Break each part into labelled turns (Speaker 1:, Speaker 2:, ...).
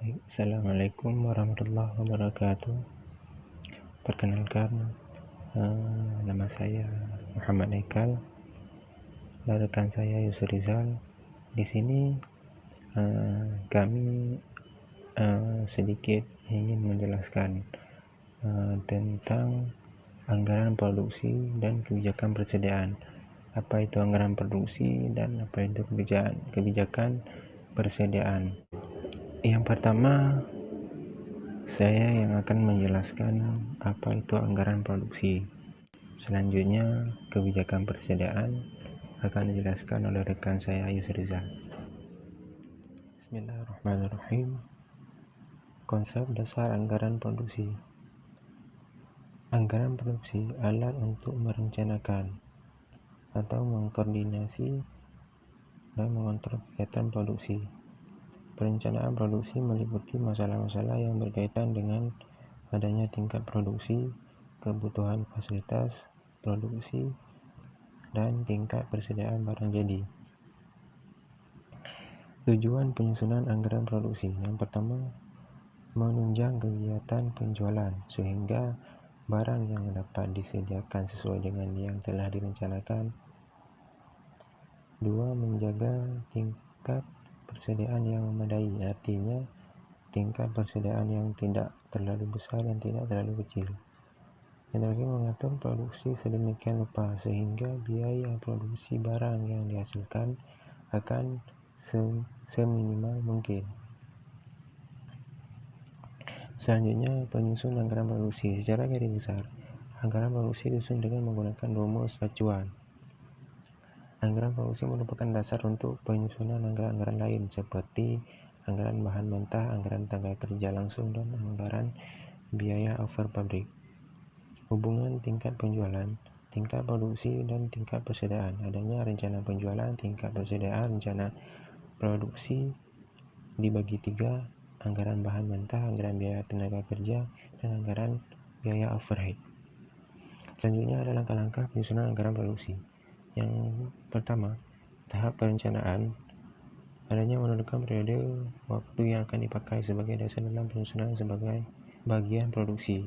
Speaker 1: Assalamualaikum warahmatullahi wabarakatuh. Perkenalkan, nama saya Muhammad Aikal, dan rekan saya Yusuf Rizal. Di sini kami sedikit ingin menjelaskan tentang anggaran produksi dan kebijakan persediaan. Apa itu anggaran produksi dan apa itu kebijakan persediaan? Yang pertama, saya yang akan menjelaskan apa itu anggaran produksi. Selanjutnya, kebijakan persediaan akan dijelaskan oleh rekan saya Yusuf Rizal. Bismillahirrahmanirrahim. Konsep dasar anggaran produksi. Anggaran produksi alat untuk merencanakan atau mengkoordinasi dan mengontrol kegiatan produksi. Perencanaan produksi meliputi masalah-masalah yang berkaitan dengan adanya tingkat produksi, kebutuhan fasilitas produksi, dan tingkat persediaan barang jadi. Tujuan penyusunan anggaran produksi. Yang pertama, menunjang kegiatan penjualan sehingga barang yang dapat disediakan sesuai dengan yang telah direncanakan. 2. Menjaga tingkat persediaan yang memadai, artinya tingkat persediaan yang tidak terlalu besar dan tidak terlalu kecil. Yang terakhir, mengatur produksi sedemikian rupa sehingga biaya produksi barang yang dihasilkan akan seminimal mungkin. Selanjutnya, penyusunan anggaran produksi. Secara garis besar, anggaran produksi disusun dengan menggunakan rumus acuan. Anggaran produksi merupakan dasar untuk penyusunan anggaran-anggaran lain seperti anggaran bahan mentah, anggaran tenaga kerja langsung, dan anggaran biaya over pabrik. Hubungan tingkat penjualan, tingkat produksi, dan tingkat persediaan. Adanya rencana penjualan, tingkat persediaan, rencana produksi dibagi 3, anggaran bahan mentah, anggaran biaya tenaga kerja, dan anggaran biaya overhead. Selanjutnya ada langkah-langkah penyusunan anggaran produksi. Yang pertama, tahap perencanaan. Adanya menentukan periode waktu yang akan dipakai sebagai dasar dalam penyusunan sebagai bagian produksi.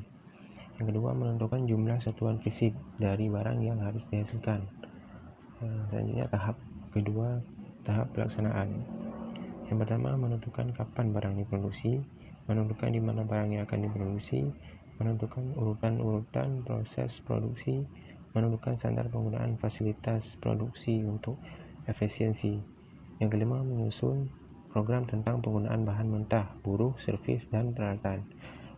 Speaker 1: Yang kedua, menentukan jumlah satuan fisik dari barang yang harus dihasilkan. Selanjutnya tahap kedua, tahap pelaksanaan. Yang pertama, menentukan kapan barang diproduksi, menentukan di mana barang yang akan diproduksi, menentukan urutan-urutan proses produksi, menentukan standar penggunaan fasilitas produksi untuk efisiensi. Yang kelima, menyusun program tentang penggunaan bahan mentah, buruh, servis, dan peralatan.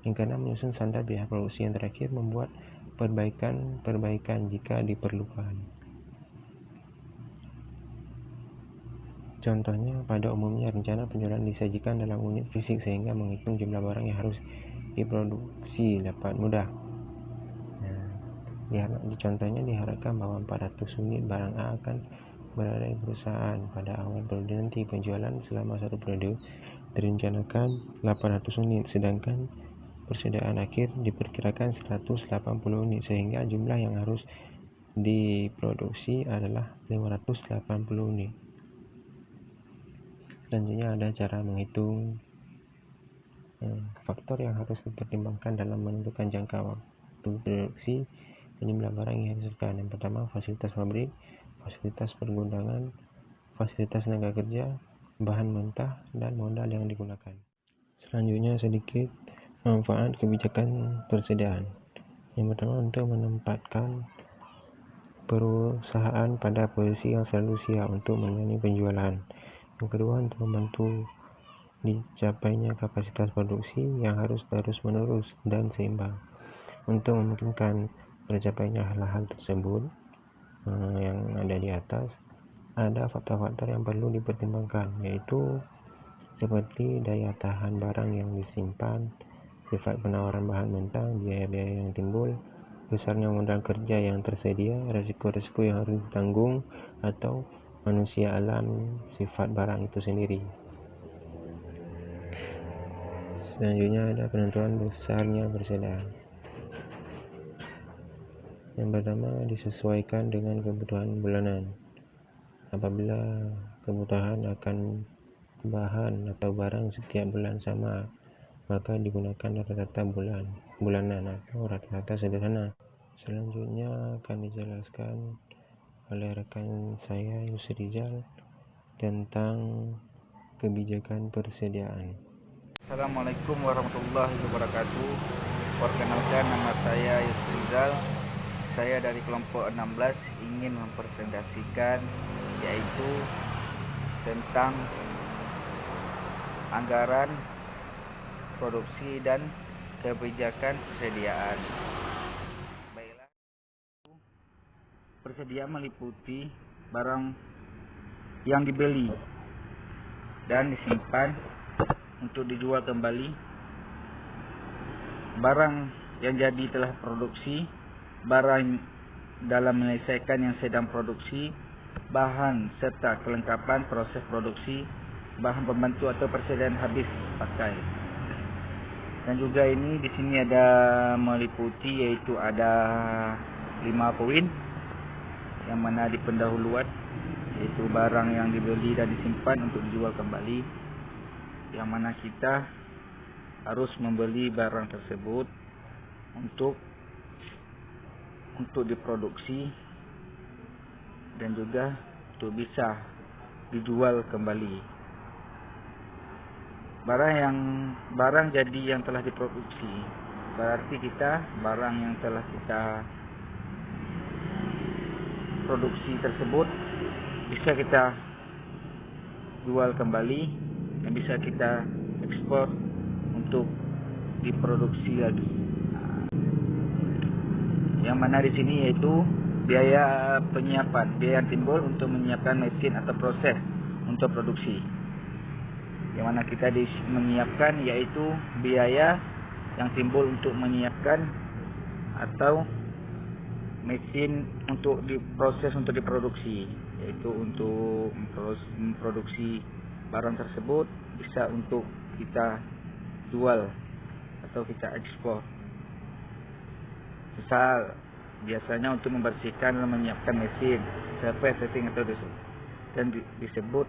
Speaker 1: Yang keenam, menyusun standar biaya produksi. Yang terakhir, membuat perbaikan jika diperlukan. Contohnya, pada umumnya rencana penjualan disajikan dalam unit fisik sehingga menghitung jumlah barang yang harus diproduksi dapat mudah. Contohnya diharapkan bahwa 400 unit barang A akan berada di perusahaan pada awal periode nanti. Penjualan selama satu periode direncanakan 800 unit, sedangkan persediaan akhir diperkirakan 180 unit, sehingga jumlah yang harus diproduksi adalah 580 unit. Selanjutnya ada cara menghitung faktor yang harus dipertimbangkan dalam menentukan jangka waktu produksi dan jumlah barang yang dihasilkan. Yang pertama, fasilitas pabrik, fasilitas pergundangan, fasilitas tenaga kerja, bahan mentah, dan modal yang digunakan. Selanjutnya sedikit manfaat kebijakan persediaan. Yang pertama, untuk menempatkan perusahaan pada posisi yang selalu siap untuk melayani penjualan. Yang kedua, untuk membantu dicapainya kapasitas produksi yang harus terus-menerus dan seimbang. Untuk memungkinkan tercapainya hal-hal tersebut yang ada di atas, ada faktor-faktor yang perlu dipertimbangkan, yaitu seperti daya tahan barang yang disimpan, sifat penawaran bahan mentah, biaya-biaya yang timbul, besarnya modal kerja yang tersedia, resiko-resiko yang harus ditanggung, atau manusia alam sifat barang itu sendiri. Selanjutnya ada penentuan besarnya persediaan. Yang pertama, disesuaikan dengan kebutuhan bulanan. Apabila kebutuhan akan bahan atau barang setiap bulan sama, maka digunakan rata-rata bulanan atau rata-rata sederhana. Selanjutnya akan dijelaskan oleh rekan saya Yusrizal tentang kebijakan persediaan.
Speaker 2: Assalamualaikum warahmatullahi wabarakatuh. Perkenalkan, nama saya Yusrizal. Saya dari kelompok 16 ingin mempresentasikan yaitu tentang anggaran produksi dan kebijakan persediaan. Baiklah, persediaan meliputi barang yang dibeli dan disimpan untuk dijual kembali, barang yang jadi telah produksi, barang dalam menyelesaikan yang sedang produksi, bahan serta kelengkapan proses produksi, bahan pembantu atau persediaan habis pakai. Dan juga ini di sini ada meliputi yaitu ada 5 poin, yang mana di pendahuluan yaitu barang yang dibeli dan disimpan untuk dijual kembali, yang mana kita harus membeli barang tersebut untuk diproduksi dan juga untuk bisa dijual kembali. Barang jadi yang telah diproduksi berarti barang yang telah kita produksi tersebut bisa kita jual kembali dan bisa kita ekspor untuk diproduksi lagi. Yang mana di sini yaitu biaya penyiapan, biaya yang timbul untuk menyiapkan mesin atau proses untuk produksi. Yang mana kita menyiapkan yaitu biaya yang timbul untuk menyiapkan atau mesin untuk diproses untuk diproduksi, yaitu untuk memproduksi barang tersebut bisa untuk kita jual atau kita ekspor. Misal biasanya untuk membersihkan dan menyiapkan mesin, surface setting atau dan disebut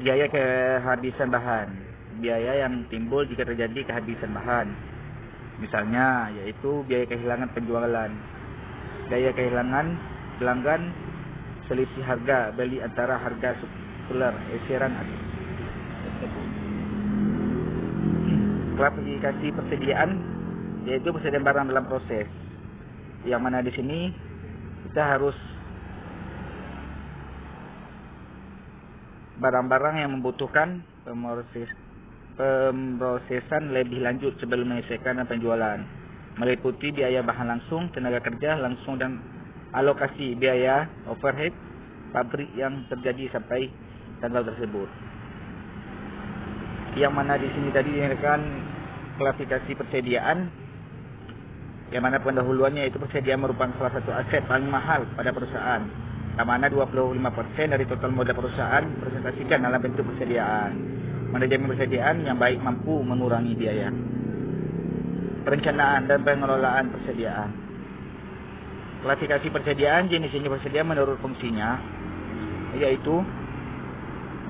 Speaker 2: biaya kehabisan bahan, biaya yang timbul jika terjadi kehabisan bahan. Misalnya yaitu biaya kehilangan penjualan, biaya kehilangan pelanggan, selisih harga beli antara harga supplier, eseran tersebut. Klasifikasi persediaan yaitu persediaan barang dalam proses, yang mana di sini kita harus barang-barang yang membutuhkan pemrosesan lebih lanjut sebelum menyelesaikan penjualan, meliputi biaya bahan langsung, tenaga kerja langsung, dan alokasi biaya overhead pabrik yang terjadi sampai tanggal tersebut. Yang mana di sini tadi dikatakan klasifikasi persediaan, yang mana pendahuluannya yaitu persediaan merupakan salah satu aset paling mahal pada perusahaan, yang mana 25% dari total modal perusahaan presentasikan dalam bentuk persediaan. Manajemen persediaan yang baik mampu mengurangi biaya. Perencanaan dan pengelolaan persediaan. Klasifikasi persediaan, jenis-jenis persediaan menurut fungsinya yaitu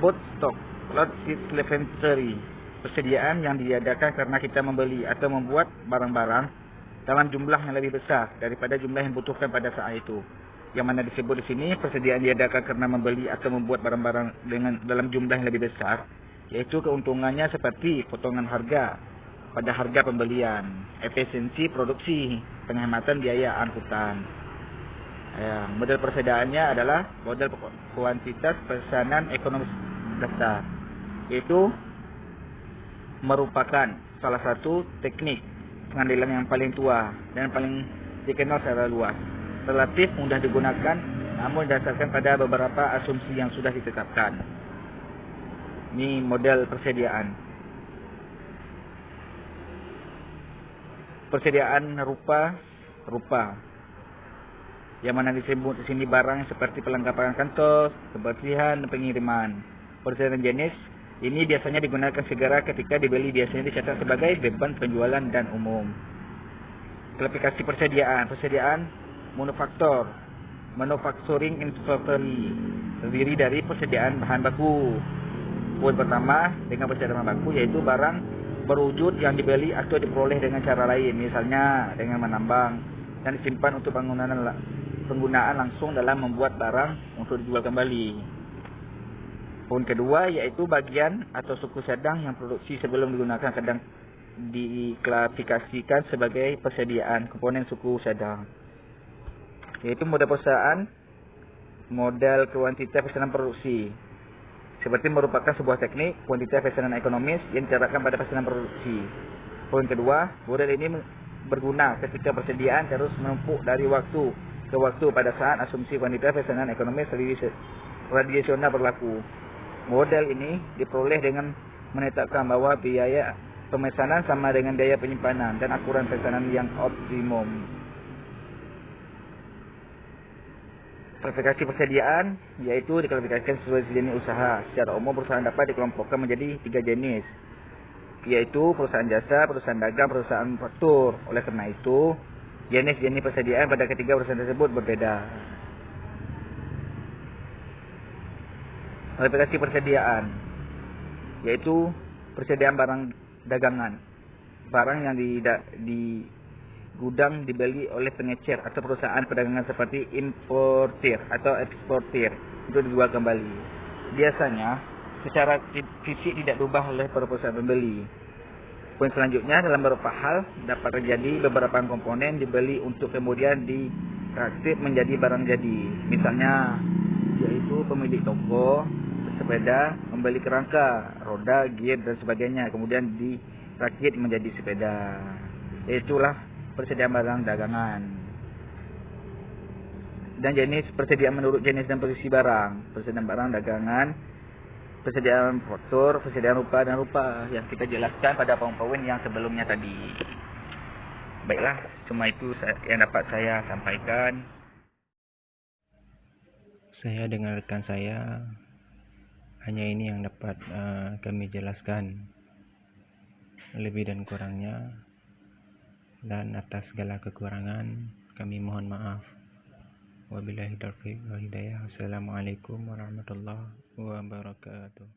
Speaker 2: both stock, lot, inventory. Persediaan yang diadakan karena kita membeli atau membuat barang-barang dalam jumlah yang lebih besar daripada jumlah yang dibutuhkan pada saat itu. Yang mana disebut di sini persediaan diadakan karena membeli atau membuat barang-barang dalam jumlah yang lebih besar, yaitu keuntungannya seperti potongan harga pada harga pembelian, efisiensi produksi, penghematan biaya angkutan. Model persediaannya adalah model kuantitas pesanan ekonomi dasar, yaitu merupakan salah satu teknik pengambilan yang paling tua dan paling dikenal secara luas, relatif mudah digunakan, namun didasarkan pada beberapa asumsi yang sudah ditetapkan. Ini model persediaan. Persediaan rupa, yang mana disebut di sini barang seperti perlengkapan kantor, kebersihan, dan pengiriman. Persediaan jenis ini biasanya digunakan segera ketika dibeli, biasanya dicatat sebagai beban penjualan dan umum. Klasifikasi persediaan manufaktur, manufacturing inventory, terdiri dari persediaan bahan baku. Poin pertama, dengan persediaan bahan baku yaitu barang berwujud yang dibeli atau diperoleh dengan cara lain, misalnya dengan menambang dan disimpan untuk penggunaan langsung dalam membuat barang untuk dijual kembali. Poin kedua yaitu bagian atau suku sedang yang produksi sebelum digunakan kadang diklasifikasikan sebagai persediaan komponen suku sedang, yaitu model perusahaan, model kuantitas pesanan produksi. Seperti merupakan sebuah teknik kuantitas pesanan ekonomis yang diterapkan pada pesanan produksi. Poin kedua, model ini berguna ketika persediaan terus menumpuk dari waktu ke waktu pada saat asumsi kuantitas pesanan ekonomis tradisional berlaku. Model ini diperoleh dengan menetapkan bahwa biaya pemesanan sama dengan biaya penyimpanan dan akuran pesanan yang optimum. Klasifikasi persediaan yaitu diklasifikasikan sesuai jenis usaha. Secara umum perusahaan dapat dikelompokkan menjadi 3 jenis, yaitu perusahaan jasa, perusahaan dagang, perusahaan manufaktur. Oleh karena itu, jenis-jenis persediaan pada ketiga perusahaan tersebut berbeda. Klasifikasi persediaan yaitu persediaan barang dagangan, barang yang di gudang dibeli oleh pengecer atau perusahaan perdagangan seperti importir atau eksportir untuk dijual kembali. Biasanya secara fisik tidak diubah oleh perusahaan pembeli. Poin selanjutnya, dalam beberapa hal dapat terjadi beberapa komponen dibeli untuk kemudian dirakit menjadi barang jadi. Misalnya yaitu pemilik toko sepeda membeli kerangka, roda, gear dan sebagainya, kemudian dirakit menjadi sepeda. Itulah persediaan barang dagangan. Dan jenis persediaan menurut jenis dan posisi barang. Persediaan barang dagangan, persediaan faktur, persediaan rupa dan rupa yang kita jelaskan pada poin-poin yang sebelumnya tadi. Baiklah, cuma itu yang dapat saya sampaikan.
Speaker 1: Saya dengan rekan saya, hanya ini yang dapat kami jelaskan. Lebih dan kurangnya, dan atas segala kekurangan kami mohon maaf. Wabillahi taufiq wal hidayah. Assalamualaikum warahmatullahi wabarakatuh.